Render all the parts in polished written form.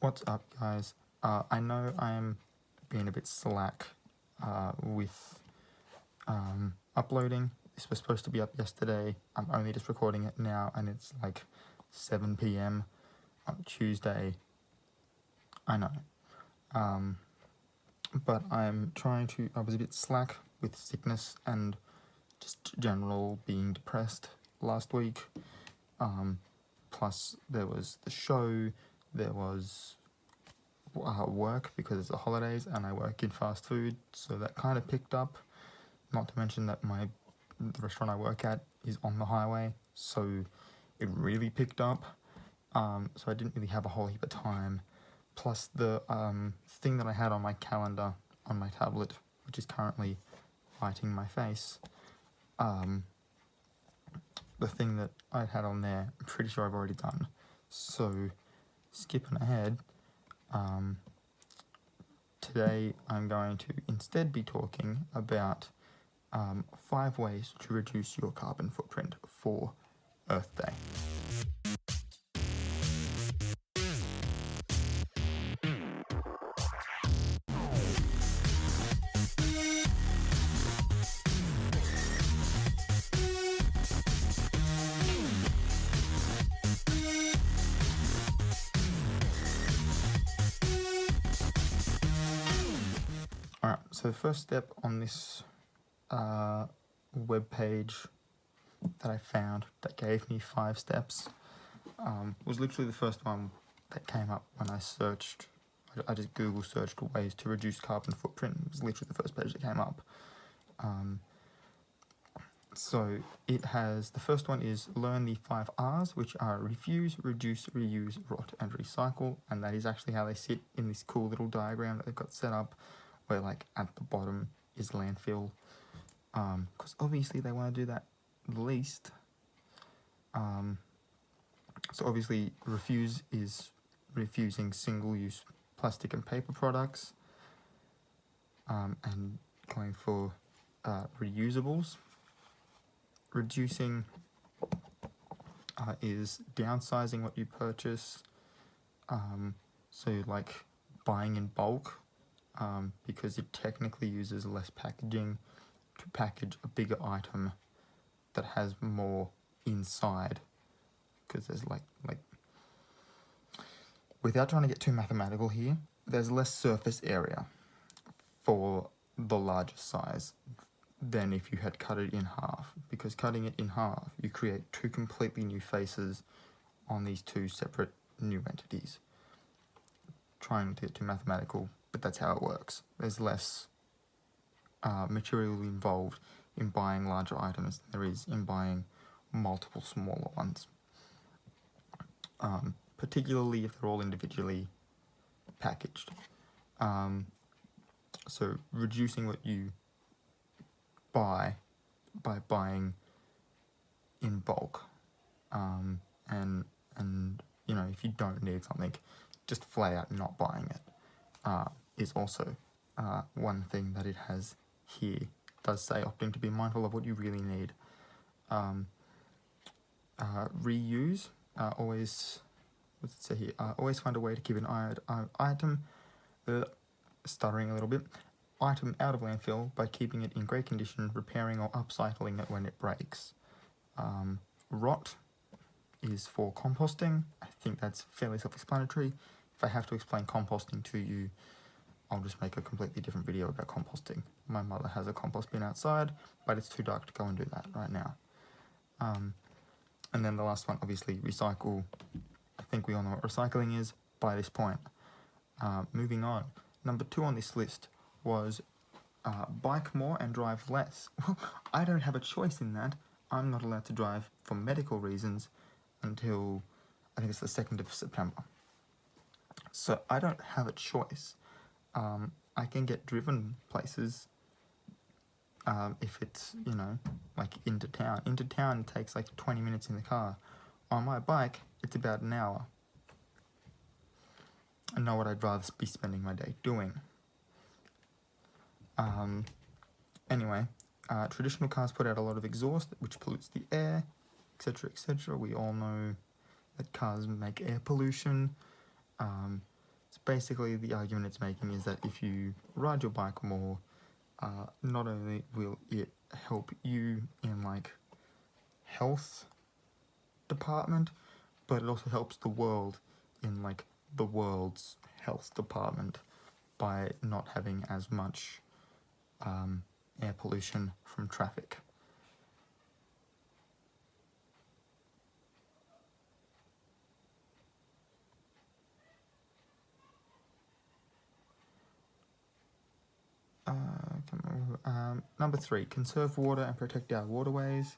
What's up, guys? I know I'm being a bit slack with uploading. This was supposed to be up yesterday. I'm only just recording it now, and it's like 7 p.m. on Tuesday. I know. But I'm trying to... I was a bit slack with sickness and just general being depressed last week. Plus, there was the show, there was work because it's the holidays and I work in fast food, so that kind of picked up. Not to mention that the restaurant I work at is on the highway, so it really picked up. So I didn't really have a whole heap of time. Plus the thing that I had on my calendar on my tablet, which is currently lighting my face, the thing that I had on there, I'm pretty sure I've already done. So skipping ahead, today I'm going to instead be talking about 5 ways to reduce your carbon footprint for Earth Day. Alright, so the first step on this web page that I found that gave me 5 steps was literally the first one that came up when I searched. I just Google searched ways to reduce carbon footprint. It was literally the first page that came up. So it has, the first one is learn the 5 R's, which are refuse, reduce, reuse, rot, and recycle. And that is actually how they sit in this cool little diagram that they've got set up, where like at the bottom is landfill, because obviously they want to do that least. So obviously refuse is refusing single-use plastic and paper products, and going for reusables. Reducing is downsizing what you purchase, so like buying in bulk, because it technically uses less packaging to package a bigger item that has more inside, because there's like without trying to get too mathematical here, there's less surface area for the larger size than if you had cut it in half, because cutting it in half, you create 2 completely new faces on these 2 separate new entities. Trying to get too mathematical, but that's how it works. There's less material involved in buying larger items than there is in buying multiple smaller ones, particularly if they're all individually packaged. So reducing what you buy by buying in bulk, and you know, if you don't need something, just flat out not buying it, is also one thing that it has here. It does say opting to be mindful of what you really need. Reuse, always, what's it say here? Always find a way to keep an item, stuttering a little bit, item out of landfill by keeping it in great condition, repairing or upcycling it when it breaks. Rot is for composting. I think that's fairly self-explanatory. If I have to explain composting to you, I'll just make a completely different video about composting. My mother has a compost bin outside, but it's too dark to go and do that right now. And then the last one, obviously, recycle. I think we all know what recycling is by this point. Moving on. Number 2 on this list was bike more and drive less. Well, I don't have a choice in that. I'm not allowed to drive for medical reasons until, I think it's the 2nd of September. So I don't have a choice. I can get driven places if it's, you know, like into town. Into town it takes like 20 minutes in the car. On my bike, it's about an hour. I know what I'd rather be spending my day doing. Anyway, traditional cars put out a lot of exhaust, which pollutes the air, etc., etc. We all know that cars make air pollution. So basically the argument it's making is that if you ride your bike more, not only will it help you in like health department, but it also helps the world in like the world's health department by not having as much air pollution from traffic. Number 3, conserve water and protect our waterways.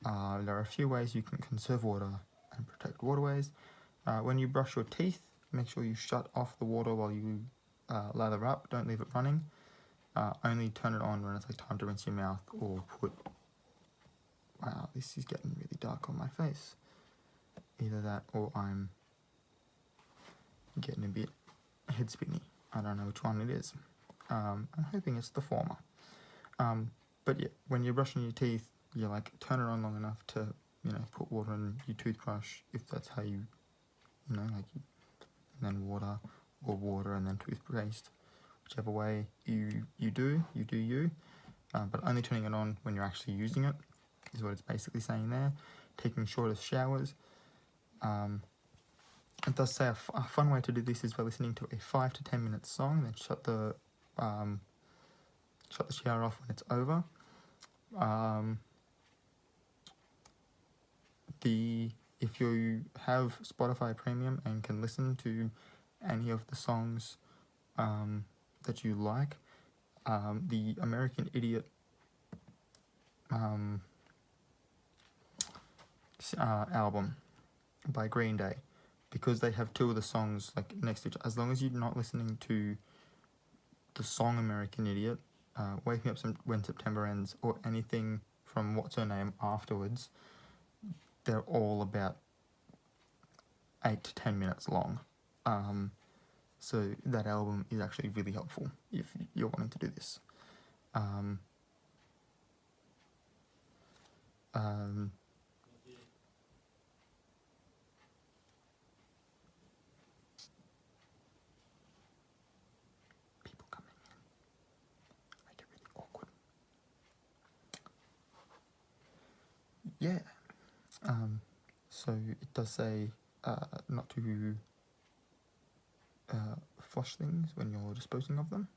There are a few ways you can conserve water and protect waterways. When you brush your teeth, make sure you shut off the water while you lather up. Don't leave it running. Only turn it on when it's like time to rinse your mouth or put... Wow, this is getting really dark on my face. Either that or I'm getting a bit head spinny. I don't know which one it is. I'm hoping it's the former. But yeah, when you're brushing your teeth, you like turn it on long enough to, you know, put water in your toothbrush if that's how you know, like, and then water, or water and then toothpaste, whichever way you do you. But only turning it on when you're actually using it is what it's basically saying there. Taking shorter showers. It does say a fun way to do this is by listening to a 5 to 10 minute song, then shut the shower off when it's over. If you have Spotify Premium and can listen to any of the songs that you like, the American Idiot album by Green Day, because they have 2 of the songs like next to each other, as long as you're not listening to the song American Idiot, Wake Me Up When September Ends, or anything from What's Her Name afterwards, they're all about 8 to 10 minutes long. So that album is actually really helpful if you're wanting to do this. People coming in make it really awkward. Yeah. So it does say not to flush things when you're disposing of them.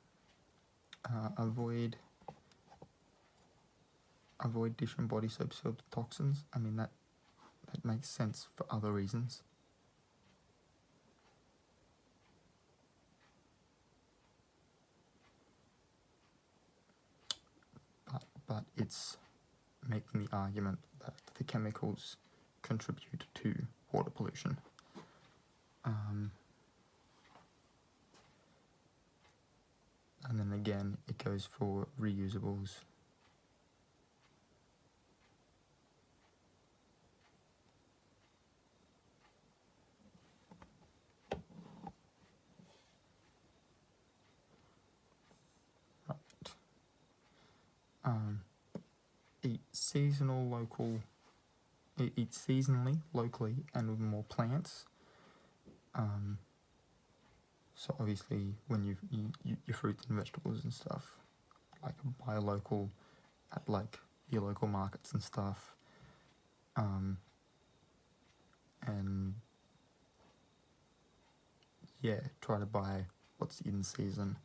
Avoid dish and body soaps filled with toxins. I mean, that makes sense for other reasons. But it's making the argument that the chemicals contribute to water pollution. And then again, it goes for reusables. Eat seasonally, locally, and with more plants. So obviously, when you eat your fruits and vegetables and stuff, like buy local at like your local markets and stuff. And yeah, try to buy what's in season.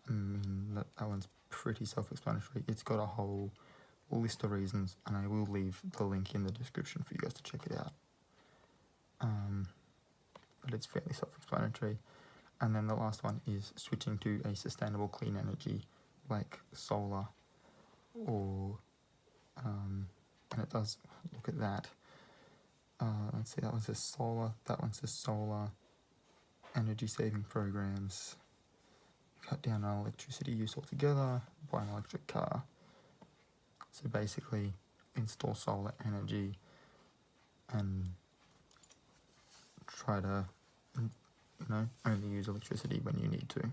I mean, that one's pretty self-explanatory. It's got a whole list of reasons, and I will leave the link in the description for you guys to check it out. But it's fairly self-explanatory. And then the last one is switching to a sustainable clean energy like solar, or and it does look at that. Let's see, that one says solar, that one says solar, energy saving programs, cut down on electricity use altogether, buy an electric car. So basically install solar energy and try to, you know, only use electricity when you need to.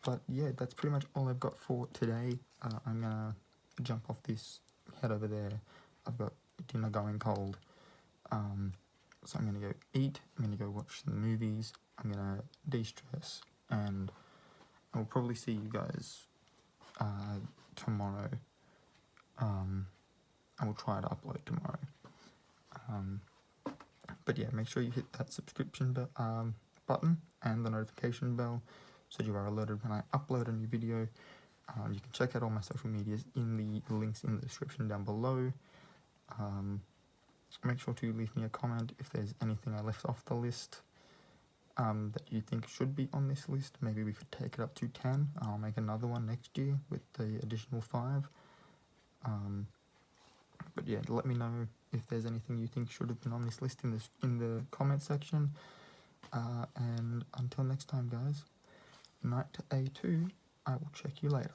But yeah, that's pretty much all I've got for today. I'm gonna jump off this, head over there. I've got dinner going cold. So I'm gonna go eat, I'm gonna go work. watch some movies, I'm gonna de-stress, and I will probably see you guys tomorrow. I will try to upload tomorrow. But yeah, make sure you hit that subscription button and the notification bell so you are alerted when I upload a new video. You can check out all my social medias in the links in the description down below. Make sure to leave me a comment if there's anything I left off the list that you think should be on this list. Maybe we could take it up to 10. I'll make another one next year with the additional 5. But yeah, let me know if there's anything you think should have been on this list in the comment section. And until next time, guys, night to A2. I will check you later.